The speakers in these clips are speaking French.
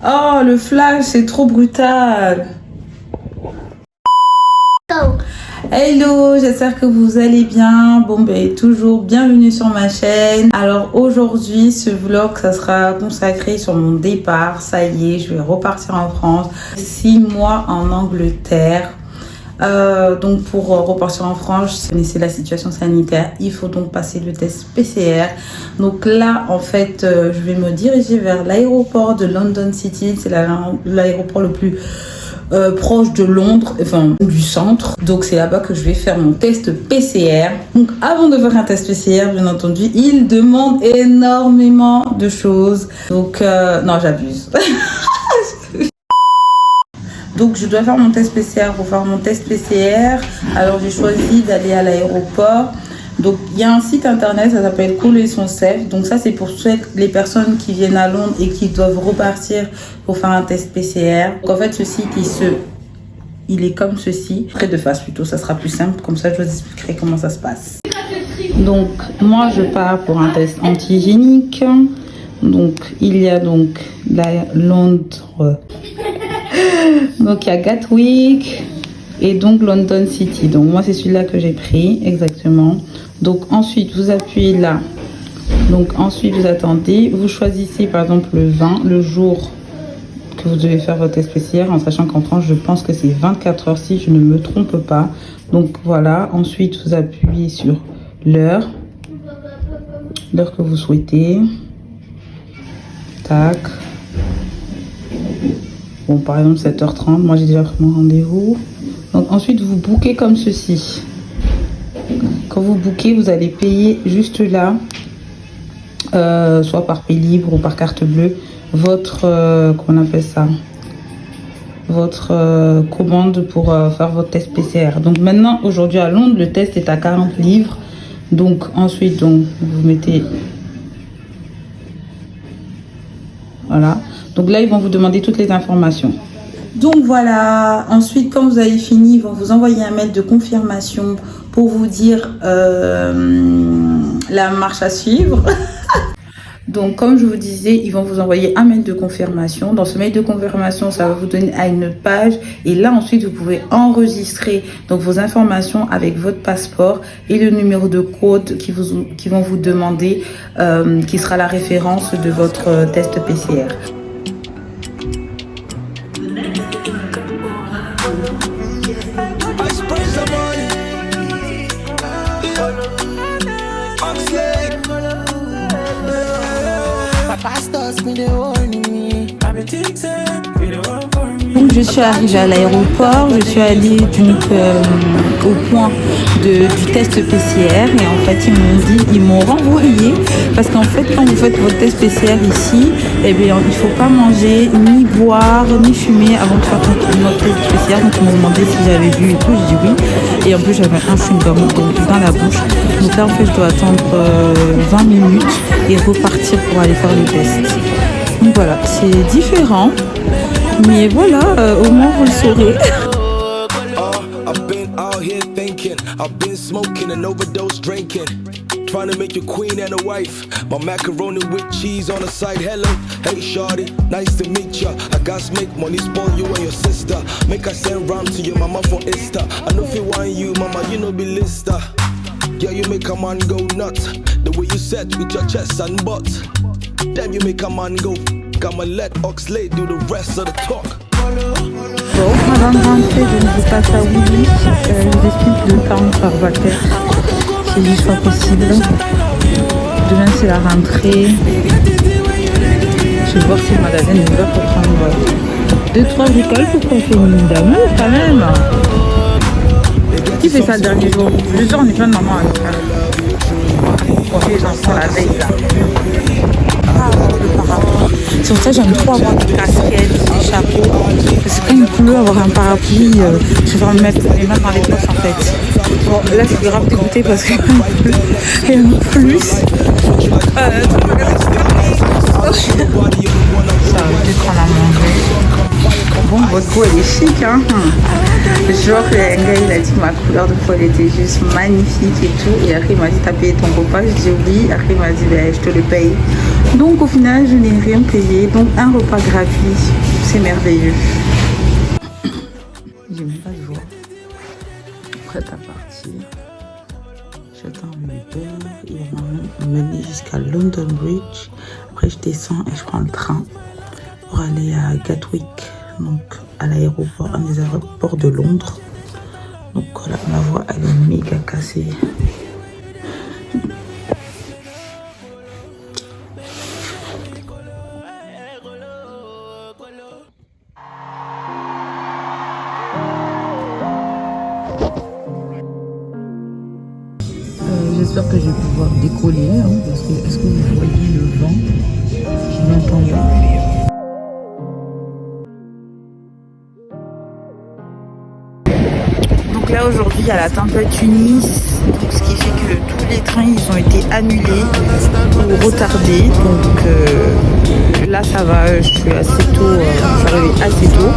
Oh, le flash, c'est trop brutal. Hello, j'espère que vous allez bien. Bon, ben, toujours bienvenue sur ma chaîne. Alors aujourd'hui, ce vlog, ça sera consacré sur mon départ. Ça y est, je vais repartir en France. 6 mois en Angleterre. Donc pour repartir en France, vous connaissez la situation sanitaire, il faut donc passer le test PCR. Donc là en fait je vais me diriger vers l'aéroport de London City. C'est l'aéroport le plus proche de Londres, enfin du centre. Donc c'est là-bas que je vais faire mon test PCR. Donc avant de faire un test PCR, bien entendu, il demande énormément de choses. Donc non, j'abuse. Donc je dois faire mon test PCR. Pour faire mon test PCR, alors j'ai choisi d'aller à l'aéroport. Donc il y a un site internet, ça s'appelle Collection Safe. Donc ça c'est pour toutes les personnes qui viennent à Londres et qui doivent repartir pour faire un test PCR. Donc en fait ce site il est comme ceci. Près de face plutôt, ça sera plus simple. Comme ça je vous expliquerai comment ça se passe. Donc moi je pars pour un test antigénique. Donc il y a donc Londres. Donc il y a Gatwick et donc London City. Donc moi c'est celui-là que j'ai pris exactement. Donc ensuite vous appuyez là. Donc ensuite vous attendez. Vous choisissez par exemple le 20, le jour que vous devez faire votre test PCR, en sachant qu'en France je pense que c'est 24 heures si je ne me trompe pas. Donc voilà. Ensuite vous appuyez sur l'heure que vous souhaitez. Tac. Bon, par exemple 7h30, moi j'ai déjà pris mon rendez-vous. Donc ensuite vous bookez comme ceci. Quand vous bookez, vous allez payer juste là, soit par Pay Libre ou par carte bleue, votre comment on appelle ça, votre commande pour faire votre test PCR. Donc maintenant aujourd'hui à Londres, le test est à 40 livres. Donc ensuite donc vous mettez, voilà. Donc là, ils vont vous demander toutes les informations. Donc voilà, ensuite, quand vous avez fini, ils vont vous envoyer un mail de confirmation pour vous dire la marche à suivre. Donc, comme je vous disais, ils vont vous envoyer un mail de confirmation. Dans ce mail de confirmation, ça va vous donner à une page. Et là, ensuite, vous pouvez enregistrer donc vos informations avec votre passeport et le numéro de code qui vont vous demander, qui sera la référence de votre test PCR. Donc je suis arrivée à l'aéroport, je suis allée donc au point du test PCR et en fait ils m'ont renvoyé parce qu'en fait quand vous faites votre test PCR ici, eh bien il faut pas manger, ni boire, ni fumer avant de faire notre test PCR. Donc ils m'ont demandé si j'avais bu et tout, j'ai dit oui. Et en plus j'avais un chewing-gum dans la bouche. Donc là en fait je dois attendre 20 minutes et repartir pour aller faire le test. Donc voilà, c'est différent. Mais voilà, au moins vous le saurez. I've been smoking and overdose drinking. Trying to make you queen and a wife. My macaroni with cheese on the side. Hello, hey shawty, nice to meet ya. I got make money spoil you and your sister. Make I send round to your mama for Insta. I know if you want you, mama, you know be lister. Yeah, you make a man go nuts. The way you set with your chest and butt. Damn, you make a man go. I'ma let Oxlade do the rest of the talk. Bon, avant de rentrer, je passe à Willy. Je vous explique le temps par Walter. C'est juste pas possible. Demain, c'est la rentrée. Je vais voir si le magasin est ouvert pour prendre 2-3 bricoles pour qu'on fait une mine d'amour quand même. Qui fait ça le dernier jour? Le jour, on est plein de mamans à le faire. On fait les enfants la veille là. Sur ça, j'aime trop avoir des casquettes, des chapeaux. Parce que quand il pleut, avoir un parapluie, je vais en mettre les mains dans les poches en fait. Bon, là, c'est grave dégoûté parce qu'il pleut. Et en plus, ça va peut-être qu'on a mangé. Bon, votre peau, elle est chic, hein. Genre, un gars, il a dit que ma couleur de peau, elle était juste magnifique et tout. Et après, il m'a dit, t'as payé ton repas? Je dis oui. Après, il m'a dit, ben, je te le paye. Donc au final, je n'ai rien payé. Donc un repas gratuit, c'est merveilleux. J'ai même pas de voix. Prête à partir. J'attends le Uber. Il va m'emmener jusqu'à London Bridge. Après, je descends et je prends le train pour aller à Gatwick, donc à l'aéroport, un des aéroports de Londres. Donc voilà, ma voix elle est méga cassée. J'espère que je vais pouvoir décoller, hein, parce que est-ce que vous voyez le vent? Je l'entends pas. Donc là aujourd'hui il y a la tempête Eunice, donc ce qui fait que tous les trains ils ont été annulés ou retardés. Donc là ça va, je suis assez tôt, je suis arrivée assez tôt,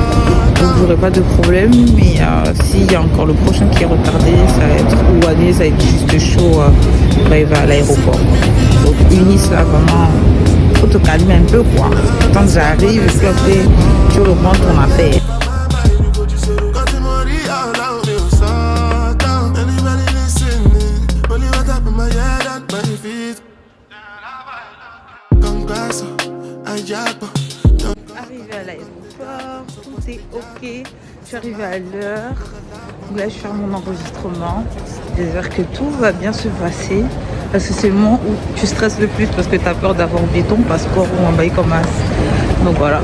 donc j'aurai pas de problème. Mais s'il y a encore le prochain qui est retardé, ça va être, ou annulé, ça va être juste chaud pour arriver à l'aéroport. Donc Eunice là vraiment, faut te calmer un peu quoi. Quand j'arrive, puis après tu reprends ton affaire. Arrivé à l'aéroport, tout est ok, je suis arrivée à l'heure. Donc là je fais mon enregistrement. J'espère que tout va bien se passer, parce que c'est le moment où tu stresses le plus, parce que tu as peur d'avoir oublié ton passeport ou un bail comme as. Donc voilà.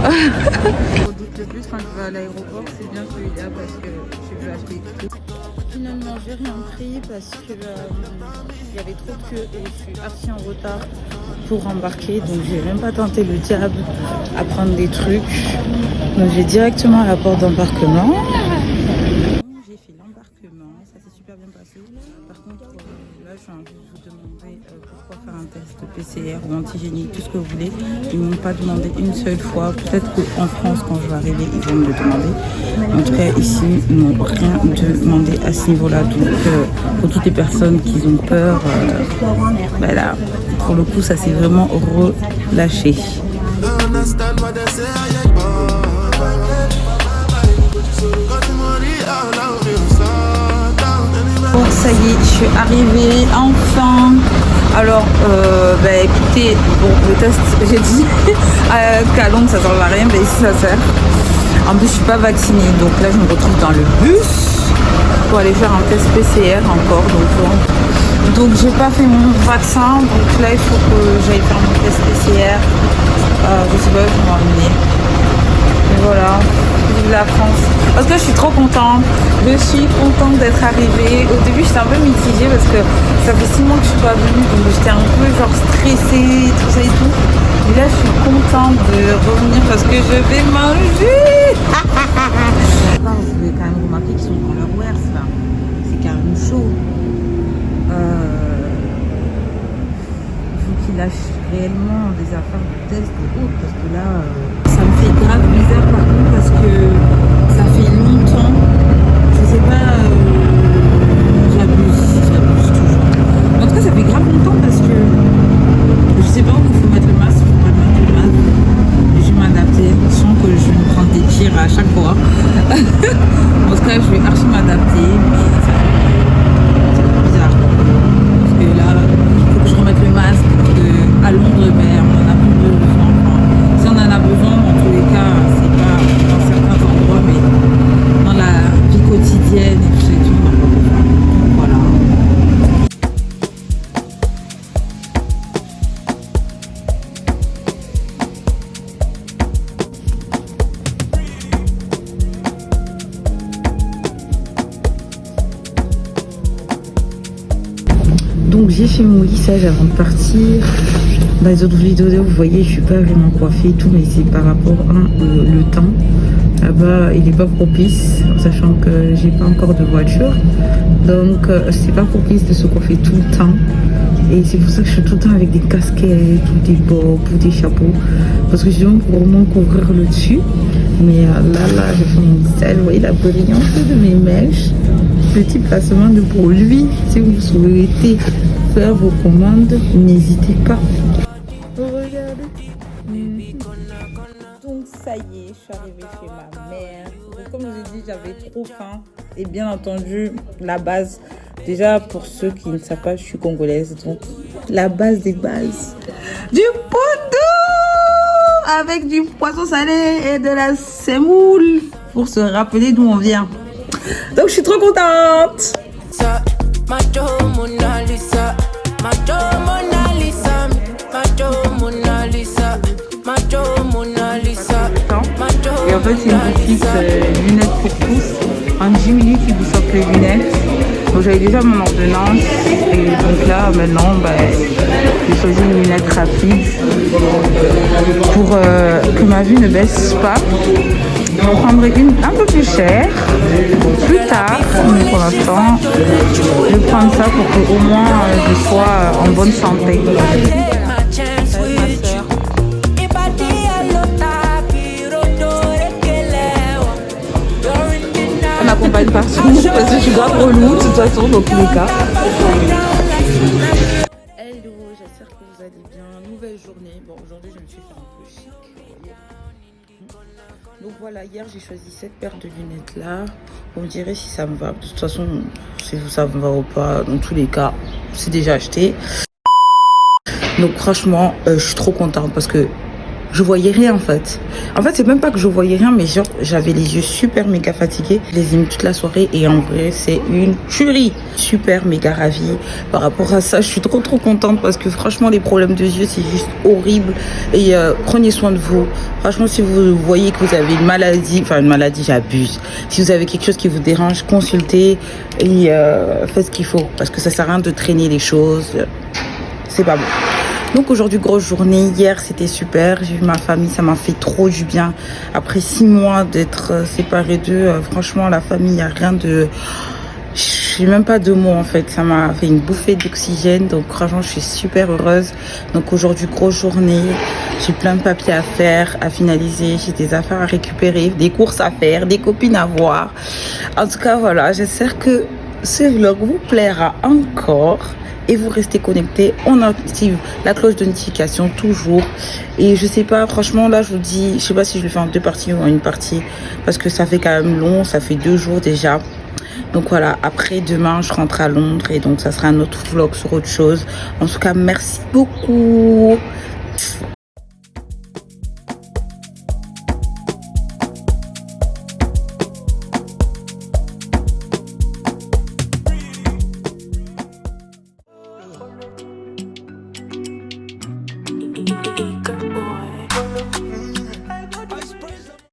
Je redoute le plus quand je vais à l'aéroport, c'est bien celui-là parce que je vais acheter tout. Finalement j'ai rien pris parce que il y avait trop de queue et je suis archi en retard pour embarquer, donc j'ai même pas tenté le diable à prendre des trucs. Donc j'ai directement à la porte d'embarquement. J'ai fait l'embarquement, ça s'est super bien passé. Par contre là j'ai envie de vous demander pourquoi faire un test PCR ou antigénique, tout ce que vous voulez. Ils m'ont pas demandé une seule fois. Peut-être qu'en France quand je vais arriver ils vont me le demander. En tout cas ici ils n'ont rien demandé à ce niveau là. Donc pour toutes les personnes qui ont peur, ben là pour le coup ça s'est vraiment relâché. Bon ça y est, je suis arrivée enfin. Alors écoutez, bon le test j'ai dit qu'à Londres ça sert à rien, mais ici ça sert. En plus je suis pas vaccinée, donc là je me retrouve dans le bus pour aller faire un test PCR encore. Donc j'ai pas fait mon vaccin, donc là il faut que j'aille faire mon test PCR. Je sais pas où je vais m'emmener. Mais voilà, vive la France. Parce que je suis trop contente. Je suis contente d'être arrivée. Au début j'étais un peu mitigée parce que ça fait 6 mois que je suis pas venue, donc j'étais un peu genre stressée, tout ça et tout. Et là je suis contente de revenir parce que je vais manger. Là vous pouvez quand même remarquer qu'ils sont dans leur wares là. C'est quand même chaud. Il faut qu'ils lâchent réellement des affaires de test et autres, parce que là ça me fait grave bizarre par contre, parce que ça fait longtemps, je sais pas, j'abuse toujours. En tout cas ça fait grave longtemps parce que je sais pas où il faut mettre le masque, il faut pas mettre le masque. Je vais m'adapter, je sens que je vais me prendre des tirs à chaque fois. En tout cas je vais archi m'adapter, mais ça fait bizarre. Parce que là, il faut que je remette le masque, à Londres, on en a plus besoin. Enfin, si on en a besoin, dans tous les cas, c'est pas dans certains endroits, mais dans la vie quotidienne et tout ça et tout, on n'a pas besoin. Voilà. Donc j'ai fait mon lissage avant de partir. Dans les autres vidéos vous voyez je suis pas vraiment coiffée et tout, mais c'est par rapport à le temps. Là-bas il est pas propice, sachant que j'ai pas encore de voiture, donc c'est pas propice de se coiffer tout le temps. Et c'est pour ça que je suis tout le temps avec des casquettes ou des bobs ou des chapeaux, parce que je dois vraiment couvrir le dessus. Mais là j'ai fait mon lissage, vous voyez la brillance de mes mèches. Petit placement de produit. Si vous souhaitez faire vos commandes, n'hésitez pas. Regardez Donc ça y est, je suis arrivée chez ma mère. Donc, comme je vous ai dit, j'avais trop faim. Et bien entendu, la base, déjà pour ceux qui ne savent pas, je suis congolaise. Donc la base des bases, du poudou avec du poisson salé et de la semoule pour se rappeler d'où on vient. Donc je suis trop contente. Et en fait c'est une petite lunette pour tous. En 10 minutes ils vous sortent les lunettes. Donc j'avais déjà mon ordonnance et donc là maintenant j'ai choisi une lunette rapide pour que ma vue ne baisse pas. J'en prendrai une un peu plus chère plus tard, mais pour l'instant je vais prendre ça pour qu'au moins je sois en bonne santé. On m'accompagne partout parce que je suis grave relou de toute façon dans tous les cas. Hello, j'espère que vous allez bien. Nouvelle journée. Bon, aujourd'hui je me suis fait un peu chic. Donc voilà, hier j'ai choisi cette paire de lunettes là. On me dirait si ça me va. De toute façon, si ça me va ou pas, dans tous les cas, c'est déjà acheté. Donc franchement, je suis trop contente parce que je voyais rien en fait. En fait, c'est même pas que je voyais rien, mais genre j'avais les yeux super méga fatigués. Je les ai mis toute la soirée et en vrai c'est une tuerie. Super méga ravie par rapport à ça. Je suis trop contente parce que franchement les problèmes de yeux c'est juste horrible. Et prenez soin de vous. Franchement si vous voyez que vous avez une maladie, j'abuse. Si vous avez quelque chose qui vous dérange, consultez et faites ce qu'il faut parce que ça sert à rien de traîner les choses. C'est pas bon. Donc aujourd'hui grosse journée, hier c'était super, j'ai vu ma famille, ça m'a fait trop du bien. Après 6 mois d'être séparée d'eux, franchement la famille, il n'y a rien de... Je n'ai même pas de mots en fait, ça m'a fait une bouffée d'oxygène, donc franchement je suis super heureuse. Donc aujourd'hui grosse journée, j'ai plein de papiers à faire, à finaliser, j'ai des affaires à récupérer, des courses à faire, des copines à voir. En tout cas voilà, j'espère que ce vlog vous plaira encore. Et vous restez connectés, on active la cloche de notification toujours. Et je sais pas, franchement là je vous dis, je sais pas si je le fais en 2 parties ou en 1 partie. Parce que ça fait quand même long, ça fait 2 jours déjà. Donc voilà, après demain je rentre à Londres et donc ça sera un autre vlog sur autre chose. En tout cas merci beaucoup.